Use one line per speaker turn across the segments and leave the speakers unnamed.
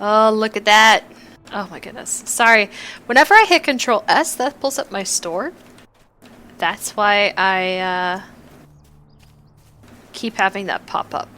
Oh, look at that. Oh my goodness. Sorry. Whenever I hit Control S, that pulls up my store. That's why I keep having that pop up.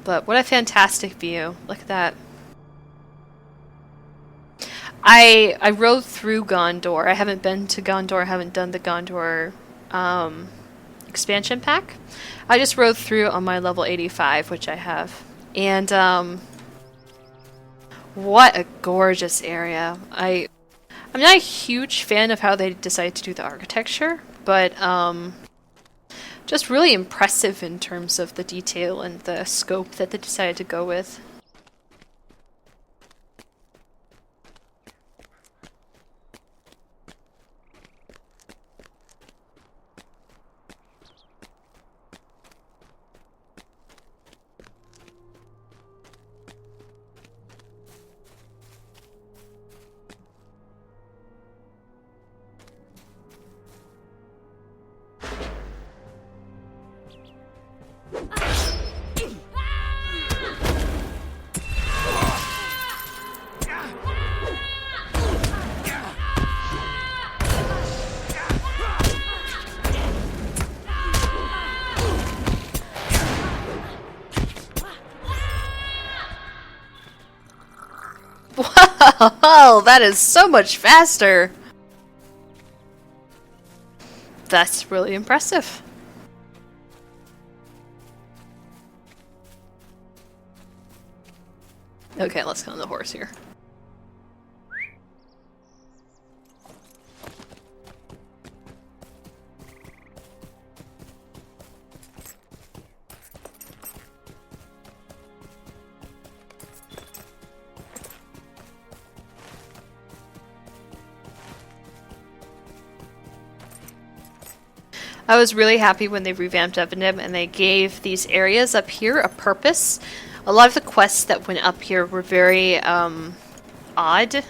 But what a fantastic view. Look at that. I rode through Gondor. I haven't been to Gondor. I haven't done the Gondor expansion pack. I just rode through on my level 85, which I have. And what a gorgeous area. I'm not a huge fan of how they decided to do the architecture, but just really impressive in terms of the detail and the scope that they decided to go with. Wow, that is so much faster! That's really impressive. Okay, let's go on the horse here. I was really happy when they revamped Evendim and they gave these areas up here a purpose. A lot of the quests that went up here were very odd,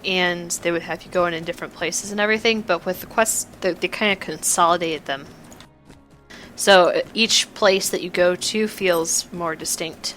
and they would have you going in different places and everything, but with the quests, they kind of consolidated them. So each place that you go to feels more distinct.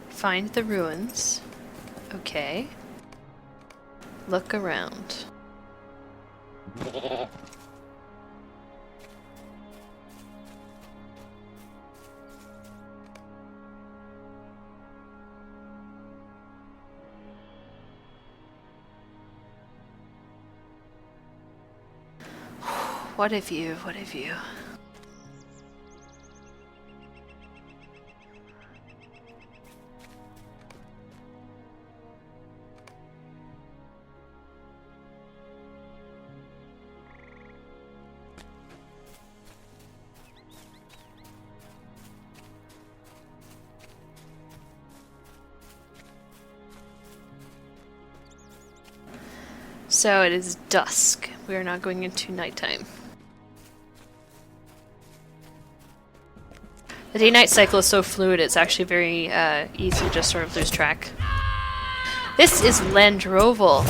Find the ruins. Okay. Look around. What a view, what a view. So it is dusk. We are not going into nighttime. The day-night cycle is so fluid, it's actually very easy to just sort of lose track. This is Landroval.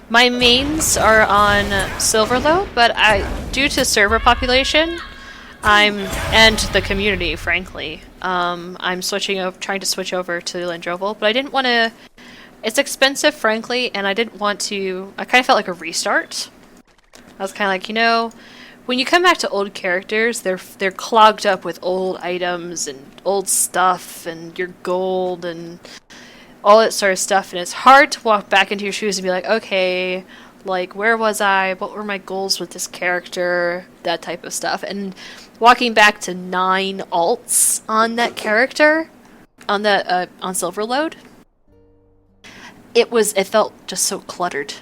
My mains are on Silverlow, but due to server population, and the community, frankly, I'm trying to switch over to Landroval, but I didn't want to. It's expensive, frankly, and I didn't want to. I kind of felt like a restart. I was kind of like, you know, when you come back to old characters, they're clogged up with old items and old stuff and your gold and all that sort of stuff, and it's hard to walk back into your shoes and be like, okay, like, where was I? What were my goals with this character? That type of stuff. And walking back to 9 alts on that character on the on Silverload, it felt just so cluttered.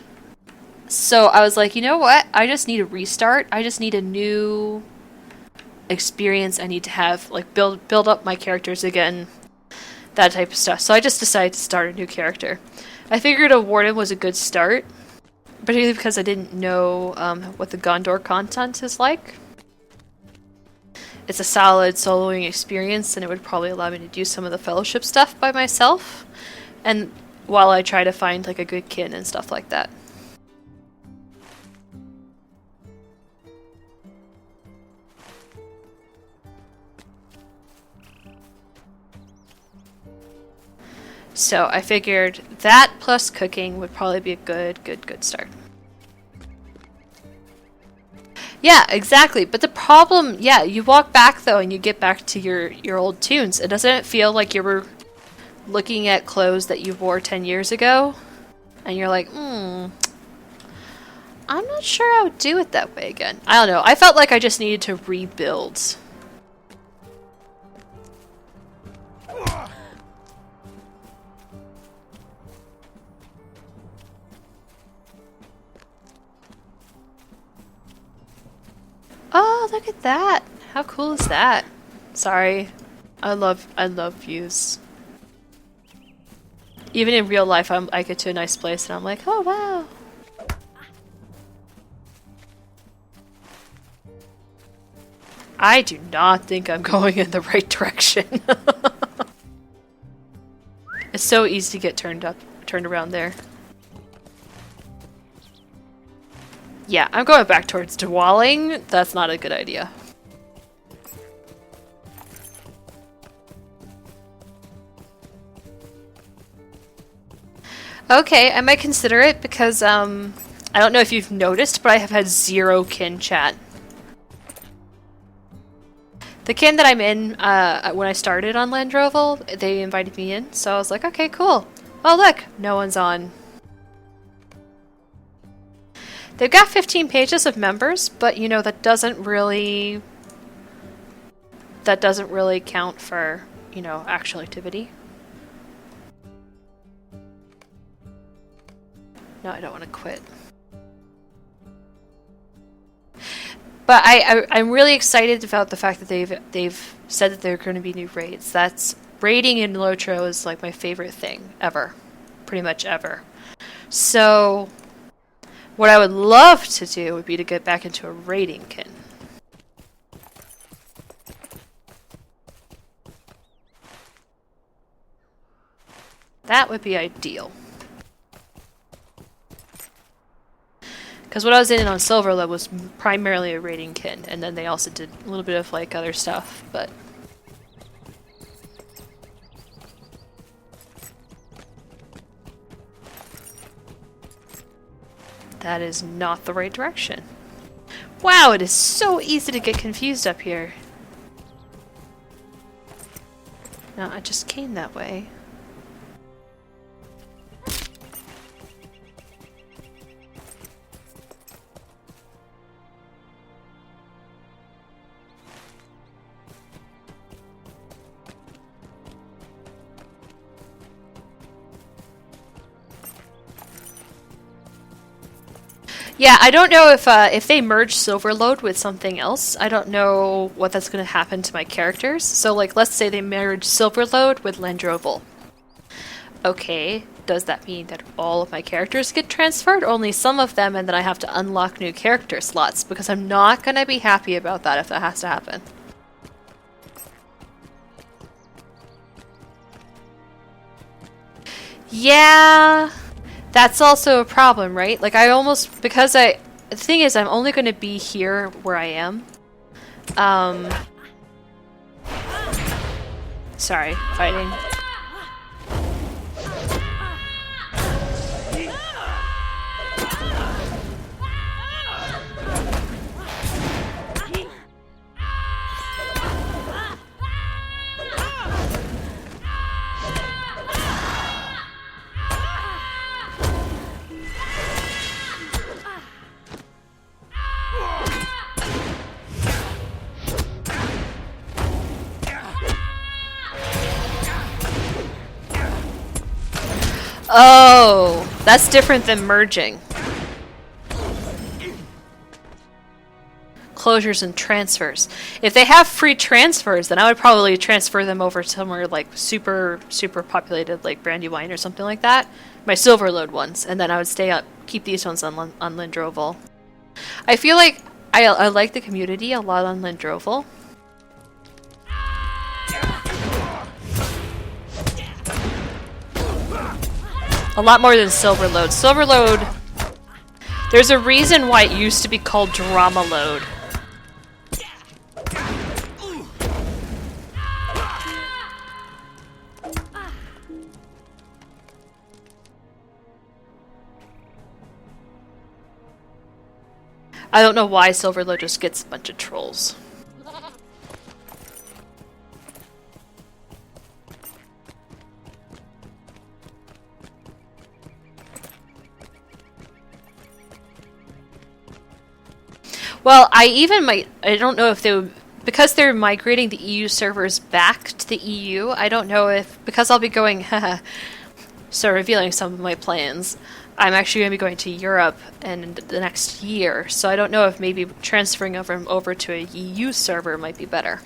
So I was like, you know what? I just need a restart. I just need a new experience. I need to have like build up my characters again, that type of stuff. So I just decided to start a new character. I figured a Warden was a good start, particularly because I didn't know what the Gondor content is like. It's a solid soloing experience, and it would probably allow me to do some of the fellowship stuff by myself, and while I try to find like a good kin and stuff like that. So I figured that plus cooking would probably be a good start. Yeah, exactly. But the problem, yeah, you walk back though and you get back to your old tunes. It doesn't feel like you were looking at clothes that you wore 10 years ago and you're like, I'm not sure I would do it that way again. I don't know. I felt like I just needed to rebuild. Oh, look at that. How cool is that? Sorry. I love views. Even in real life, I get to a nice place and I'm like, oh wow. I do not think I'm going in the right direction. It's so easy to get turned around there. Yeah, I'm going back towards Dwalling. That's not a good idea. Okay, I might consider it because, I don't know if you've noticed, but I have had 0 kin chat. The kin that I'm in, when I started on Landroval, they invited me in, so I was like, okay, cool. Oh look, no one's on. They've got 15 pages of members, but you know, that doesn't really count for, you know, actual activity. No, I don't want to quit. But I'm really excited about the fact that they've said that there are going to be new raids. That's raiding in LOTRO is like my favorite thing ever, pretty much ever. So what I would love to do would be to get back into a raiding kin. That would be ideal. Because what I was in on Silverlow was primarily a raiding kin, and then they also did a little bit of like other stuff, but that is not the right direction. Wow, it is so easy to get confused up here. No, I just came that way. Yeah, I don't know if they merge Silverload with something else. I don't know what that's going to happen to my characters. So, like, let's say they merge Silverload with Landroval. Okay, does that mean that all of my characters get transferred? Only some of them, and then I have to unlock new character slots? Because I'm not going to be happy about that if that has to happen. Yeah, that's also a problem, right? Like, the thing is, I'm only going to be here where I am. Sorry, fighting. Oh, that's different than merging. Closures and transfers. If they have free transfers, then I would probably transfer them over somewhere like super populated, like Brandywine or something like that. My silver load ones, and then I would stay up, keep these ones on Lindroval. I feel like I like the community a lot on Lindroval. A lot more than silver load. Silver load. There's a reason why it used to be called drama load. I don't know why Silverload just gets a bunch of trolls. Well, I don't know if they would, because they're migrating the EU servers back to the EU, I don't know if, because I'll be going, so revealing some of my plans, I'm actually going to be going to Europe in the next year, so I don't know if maybe transferring them over to a EU server might be better.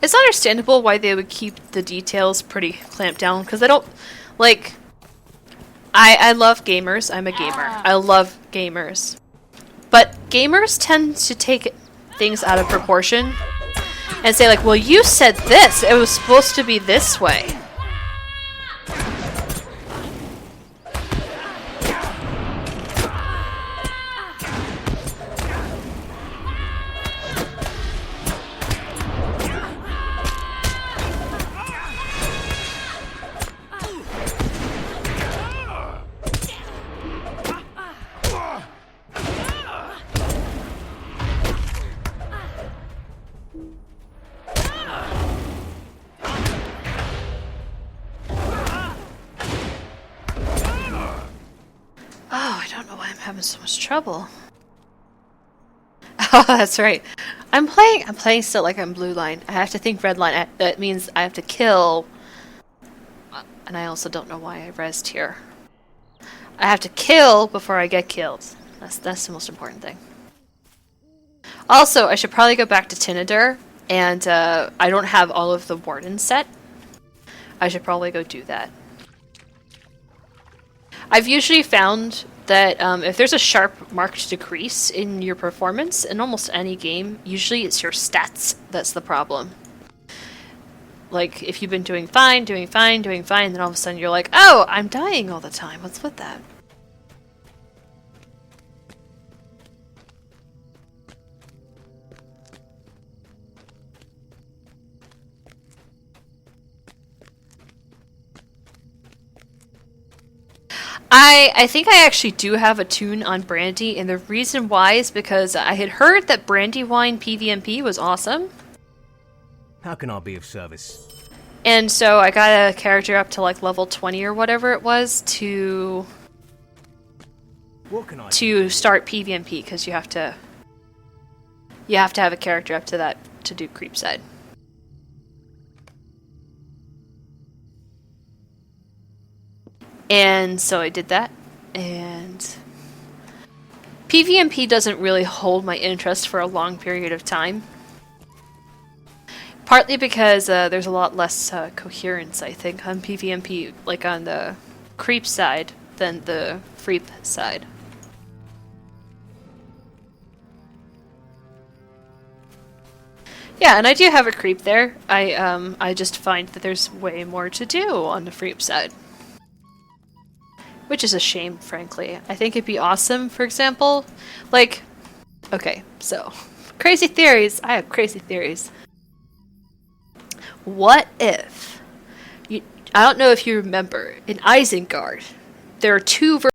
It's understandable why they would keep the details pretty clamped down, because I don't, like, I love gamers, I'm a gamer, I love gamers, but gamers tend to take things out of proportion and say like, well, you said this, it was supposed to be this way. Having so much trouble. Oh, that's right. I'm playing still like I'm blue line. I have to think red line. That means I have to kill. And I also don't know why I rezzed here. I have to kill before I get killed. That's the most important thing. Also, I should probably go back to Tinadur, and I don't have all of the Warden set. I should probably go do that. I've usually found that if there's a sharp marked decrease in your performance in almost any game, usually it's your stats that's the problem. Like, if you've been doing fine, then all of a sudden you're like, oh, I'm dying all the time. What's with that? I think I actually do have a tune on Brandy, and the reason why is because I had heard that Brandywine PvMP was awesome.
How can I be of service?
And so I got a character up to like level 20 or whatever it was to start PvMP, because you have to have a character up to that to do creep side. And so I did that, and PvMP doesn't really hold my interest for a long period of time. Partly because there's a lot less coherence, I think, on PvMP, like on the creep side, than the freep side. Yeah, and I do have a creep there. I just find that there's way more to do on the freep side. Which is a shame, frankly. I think it'd be awesome, for example, like, okay, so, crazy theories. I have crazy theories. What if, I don't know if you remember, in Isengard, there are two